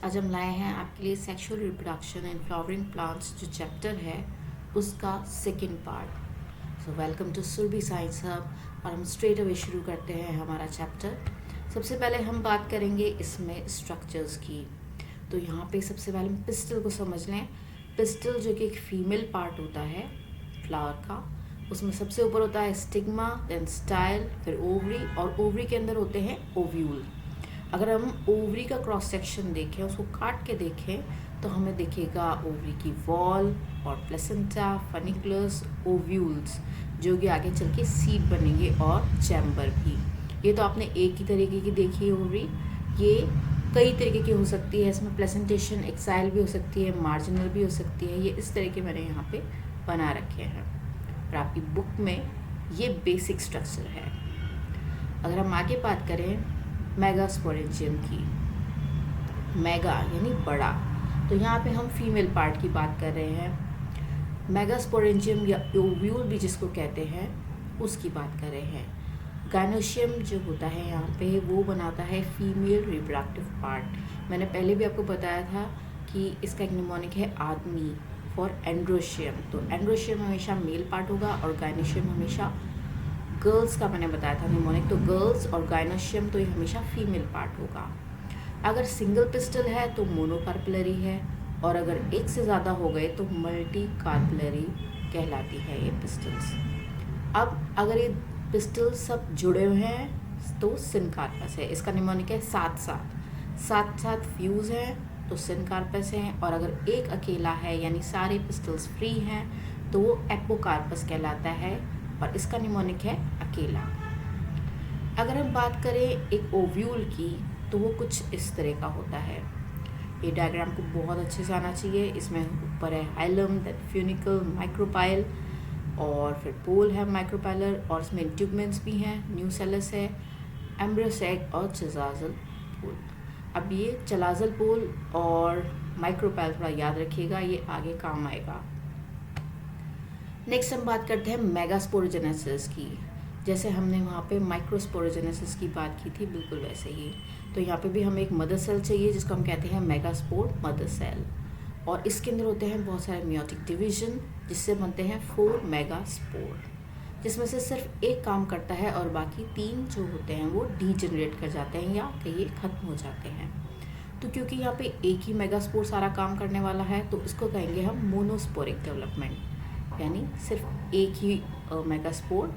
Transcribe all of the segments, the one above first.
आज हम लाए हैं आपके लिए sexual reproduction and flowering plants जो चैप्टर है उसका second part. So welcome to Surabhi science hub और हम स्ट्रेट अवे शुरू करते हैं हमारा चैप्टर। सबसे पहले हम बात करेंगे इसमें स्ट्रक्चर्स की। तो यहाँ पे सबसे पहले हम पिस्टल को समझ लें। पिस्टल जो कि एक फीमेल पार्ट होता है फ्लावर का, उसमें सबसे ऊपर होता है स्टिग्मा, देन स्टाइल, फिर ओवरी, और ओवरी के अंदर होते हैं ओव्यूल। अगर हम ओवरी का क्रॉस सेक्शन देखें, उसको काट के देखें तो हमें दिखेगा ओवरी की वॉल और प्लेसेंटा, फनिकुलस, ओव्यूल्स जो कि आगे चल के सीड बनेंगे और चैम्बर भी। ये तो आपने एक ही तरीके की देखी है ओवरी, ये कई तरीके की हो सकती है। इसमें प्लेसेंटेशन एक्साइल भी हो सकती है, मार्जिनल भी हो सकती है। ये इस तरह के मैंने यहाँ पे बना रखे हैं और आपकी बुक में ये बेसिक स्ट्रक्चर है। अगर हम आगे बात करें मेगास्पोरेंजियम की, मेगा यानी बड़ा, तो यहाँ पे हम फीमेल पार्ट की बात कर रहे हैं। मेगास्पोरेंजियम या ओव्यूल भी जिसको कहते हैं उसकी बात कर रहे हैं। गायनोशियम जो होता है यहाँ पे वो बनाता है फीमेल रिप्रोडक्टिव पार्ट। मैंने पहले भी आपको बताया था कि इसका एक निमोनिक है आदमी फॉर एंड्रोशियम। तो एंड्रोशियम हमेशा मेल पार्ट होगा और गायनोशियम हमेशा गर्ल्स का मैंने बताया था निमोनिक, तो गर्ल्स, और गायनोशियम तो ये हमेशा फीमेल पार्ट होगा। अगर सिंगल पिस्टल है तो मोनोकार्पलरी है, और अगर एक से ज़्यादा हो गए तो मल्टी कार्पलरी कहलाती है ये पिस्टल्स। अब अगर ये पिस्टल सब जुड़े हुए हैं तो सिनकार्पस है। इसका निमोनिक है साथ साथ फ्यूज़ है तो सिनकार्पस है, और अगर एक अकेला है यानी सारे पिस्टल्स फ्री हैं तो वो एपोकार्पस कहलाता है, और इसका निमोनिक है अकेला। अगर हम बात करें एक ओव्यूल की तो वो कुछ इस तरह का होता है। ये डायग्राम को बहुत अच्छे से आना चाहिए। इसमें ऊपर है हाइलम, देन फ्यूनिकल, माइक्रोपाइल, और फिर पोल है माइक्रोपाइलर, और इसमें इंट्यूबमेंट्स भी हैं, न्यूसेलस है, एम्ब्रियोसेक और चलाजल पोल। अब ये चलाजल पोल और माइक्रोपाइल थोड़ा याद रखिएगा, ये आगे काम आएगा। नेक्स्ट हम बात करते हैं मेगास्पोरोजेनेसिस की। जैसे हमने वहाँ पे माइक्रोस्पोरोजेनेसिस की बात की थी, बिल्कुल वैसे ही। तो यहाँ पे भी हमें एक मदर सेल चाहिए जिसको हम कहते हैं मेगास्पोर मदर सेल, और इसके अंदर होते हैं बहुत सारे मियोटिक डिवीजन जिससे बनते हैं 4 मेगास्पोर, जिसमें से सिर्फ एक काम करता है और बाकी 3 जो होते हैं वो डीजेनरेट कर जाते हैं या कहीं खत्म हो जाते हैं। तो क्योंकि यहाँ पे एक ही मेगास्पोर सारा काम करने वाला है तो इसको कहेंगे हम मोनोस्पोरिक डेवलपमेंट, यानी सिर्फ एक ही मेगास्पोर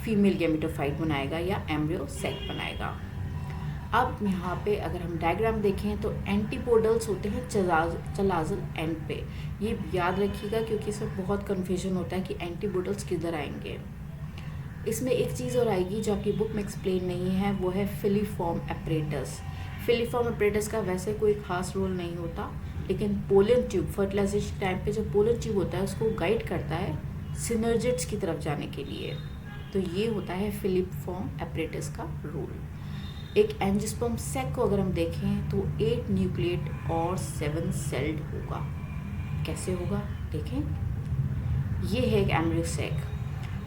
फीमेल गैमेटोफाइट बनाएगा या एम्ब्रियो सेक बनाएगा। अब यहाँ पे अगर हम डायग्राम देखें तो एंटीपोडल्स होते हैं चलाजल एंड पे। ये याद रखिएगा क्योंकि इसमें बहुत कन्फ्यूजन होता है कि एंटीपोडल्स किधर आएंगे। इसमें एक चीज़ और आएगी जो आपकी बुक में एक्सप्लेन नहीं है, वो है फिलीफॉर्म एपरेटस। फिलीफॉर्म एपरेटस का वैसे कोई खास रोल नहीं होता, लेकिन पोलन ट्यूब फर्टिलाइजेशन टाइम पे जो पोलन ट्यूब होता है उसको गाइड करता है सिनर्जिड्स की तरफ जाने के लिए। तो ये होता है फिलीफॉर्म एपरेटस का रोल। एक एंजियोस्पर्म सैक को अगर हम देखें तो 8 न्यूक्लिएट और 7 सेल्ड होगा। कैसे होगा देखें, ये है एक एम्ब्रियो सैक,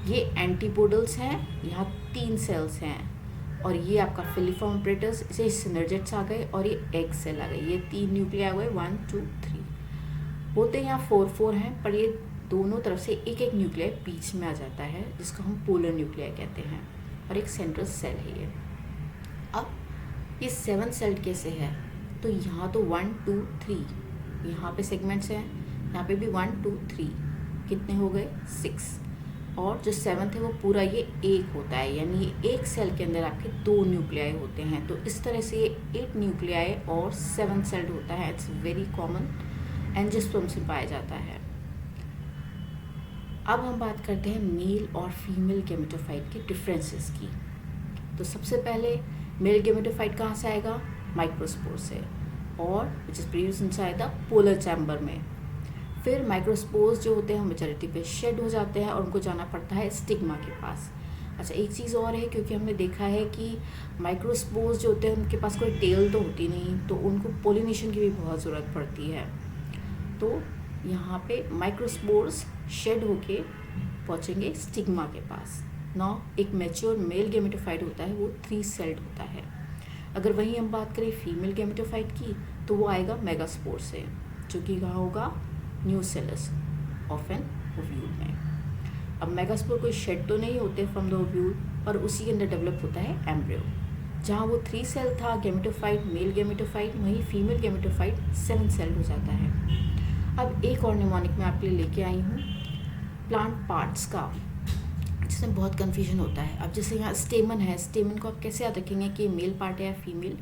ये एंटीपोडल्स हैं, यहाँ 3 सेल्स हैं, और ये आपका फिलीफॉर्म एपरेटस, इसे सिनर्जिड्स आ गए और ये एग सेल आ गए। ये 3 न्यूक्लिया हुए, 1 2 3 होते हैं, यहाँ 4 हैं, पर ये दोनों तरफ से एक एक न्यूक्लिया बीच में आ जाता है जिसको हम पोलर न्यूक्लिया कहते हैं, और एक सेंट्रल सेल है ये। अब ये 7 सेल्ड कैसे है, तो यहाँ तो 1 2 3 यहाँ पे सेगमेंट्स हैं, यहाँ पे भी 1 2 3 कितने हो गए 6, और जो 7th है वो पूरा ये एक होता है, यानी ये एक सेल के अंदर आपके 2 न्यूक्लियाई होते हैं। तो इस तरह से ये 8 न्यूक्लियाई और 7 सेल्ड होता है। इट्स वेरी कॉमन, एंजियोस्पर्म से पाया जाता है। अब हम बात करते हैं मेल और फीमेल गैमेटोफाइट के डिफरेंसेस की। तो सबसे पहले मेल गैमेटोफाइट कहाँ से आएगा, माइक्रोस्पोर से, और which is produced inside the polar chamber में। फिर माइक्रोस्पोर्स जो होते हैं मेचोरिटी पे शेड हो जाते हैं और उनको जाना पड़ता है स्टिग्मा के पास। अच्छा, एक चीज़ और है, क्योंकि हमने देखा है कि माइक्रोस्पोर्स जो होते हैं उनके पास कोई टेल तो होती नहीं, तो उनको पोलिनेशन की भी बहुत ज़रूरत पड़ती है। तो यहाँ पे माइक्रोस्पोर्स शेड होके पहुँचेंगे स्टिग्मा के पास। नौ एक मैच्योर मेल गैमेटोफाइट होता है वो 3 सेल्ड होता है। अगर वहीं हम बात करें फीमेल गैमेटोफाइट की, तो वो आएगा मेगास्पोर से, जो कि कहाँ होगा, न्यूसेलस ऑफ एन ओव्यूल में। अब मेगास्पोर कोई शेड तो नहीं होते फ्रॉम द ओव्यूल, और उसी के अंदर डेवलप होता है एम्ब्रियो। जहाँ वो 3 सेल था गेमेटोफाइट, मेल गेमेटोफाइट, वहीं फीमेल गेमेटोफाइट 7 सेल हो जाता है। अब एक और निमोनिक मैं आपके लिए लेके आई हूँ प्लांट पार्ट्स का, जिसमें बहुत कन्फ्यूजन होता है। अब जैसे यहाँ स्टेमन है, स्टेमन को आप कैसे याद रखेंगे कि मेल पार्ट है या फीमेल,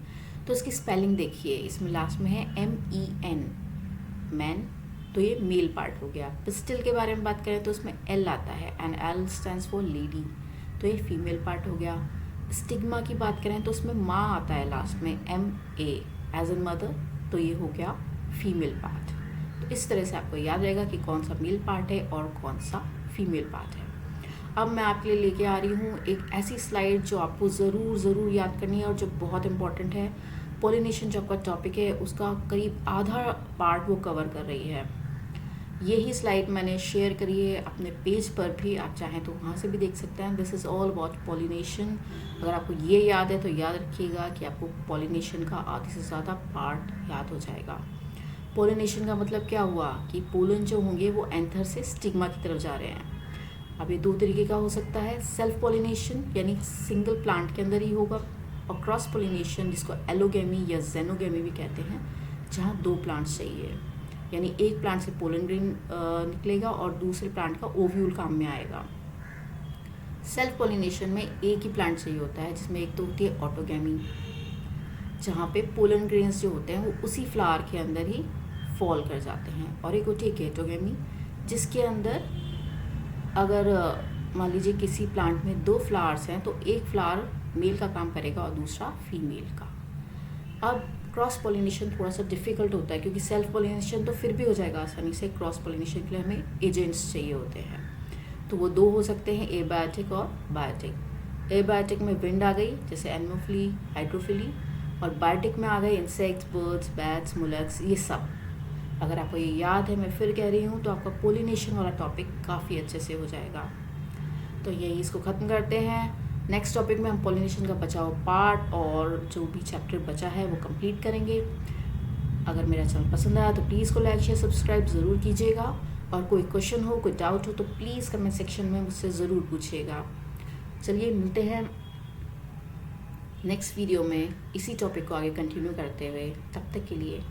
तो इसकी स्पेलिंग देखिए, इसमें लास्ट में है MEN, मैन, तो ये मेल पार्ट हो गया। पिस्टल के बारे में बात करें तो उसमें L आता है, and L stands for lady, तो ये फीमेल पार्ट हो गया। स्टिग्मा की बात करें तो उसमें माँ आता है लास्ट में, MA एज इन मदर, तो ये हो गया फीमेल पार्ट। तो इस तरह से आपको याद रहेगा कि कौन सा मेल पार्ट है और कौन सा फीमेल पार्ट है। अब मैं आपके लिए लेके आ रही हूँ एक ऐसी स्लाइड जो आपको ज़रूर याद करनी है और जो बहुत इंपॉर्टेंट है। पॉलिनेशन जो आपका टॉपिक है उसका करीब आधा पार्ट वो कवर कर रही है। यही स्लाइड मैंने शेयर करी है अपने पेज पर भी, आप चाहें तो वहाँ से भी देख सकते हैं। This is all about pollination. अगर आपको ये याद है तो याद रखिएगा कि आपको पॉलिनेशन का आधे से ज़्यादा पार्ट याद हो जाएगा। पॉलिनेशन का मतलब क्या हुआ कि पोलन जो होंगे वो एंथर से स्टिग्मा की तरफ जा रहे हैं। अब ये 2 तरीके का हो सकता है, सेल्फ पॉलिनेशन यानी सिंगल प्लांट के अंदर ही होगा, और क्रॉस पॉलिनेशन जिसको एलोगेमी या जेनोगेमी भी कहते हैं, जहाँ 2 प्लांट्स चाहिए, यानी एक प्लांट से पोलन ग्रेन निकलेगा और दूसरे प्लांट का ओव्यूल काम में आएगा। सेल्फ पॉलिनेशन में एक ही प्लांट चाहिए होता है, जिसमें एक तो होती है ऑटोगेमी, जहाँ पे पोलन ग्रेन्स जो होते हैं वो उसी फ्लावर के अंदर ही फॉल कर जाते हैं, और एक होती है गेटोगेमी, जिसके अंदर अगर मान लीजिए किसी प्लांट में 2 फ्लावर्स हैं तो एक फ्लावर मेल का काम करेगा और दूसरा फीमेल का। अब क्रॉस पॉलिनेशन थोड़ा सा डिफ़िकल्ट होता है, क्योंकि सेल्फ पॉलिनेशन तो फिर भी हो जाएगा आसानी से, क्रॉस पॉलिनेशन के लिए हमें एजेंट्स चाहिए होते हैं। तो वो 2 हो सकते हैं, एबायोटिक और बायोटिक। एबायोटिक में विंड आ गई, जैसे एनिमोफिली, हाइड्रोफिली, और बायोटिक में आ गए इंसेक्ट्स, बर्ड्स, बैट्स, मुलक्स, ये सब। अगर आपको ये याद है, मैं फिर कह रही हूँ, तो आपका पॉलिनेशन वाला टॉपिक काफ़ी अच्छे से हो जाएगा। तो यही इसको ख़त्म करते हैं। नेक्स्ट टॉपिक में हम पॉलिनेशन का बचा हुआ पार्ट और जो भी चैप्टर बचा है वो कंप्लीट करेंगे। अगर मेरा चैनल पसंद आया तो प्लीज़ को लाइक शेयर सब्सक्राइब ज़रूर कीजिएगा, और कोई क्वेश्चन हो, कोई डाउट हो तो प्लीज़ कमेंट सेक्शन में मुझसे ज़रूर पूछिएगा। चलिए मिलते हैं नेक्स्ट वीडियो में इसी टॉपिक को आगे कंटिन्यू करते हुए। तब तक के लिए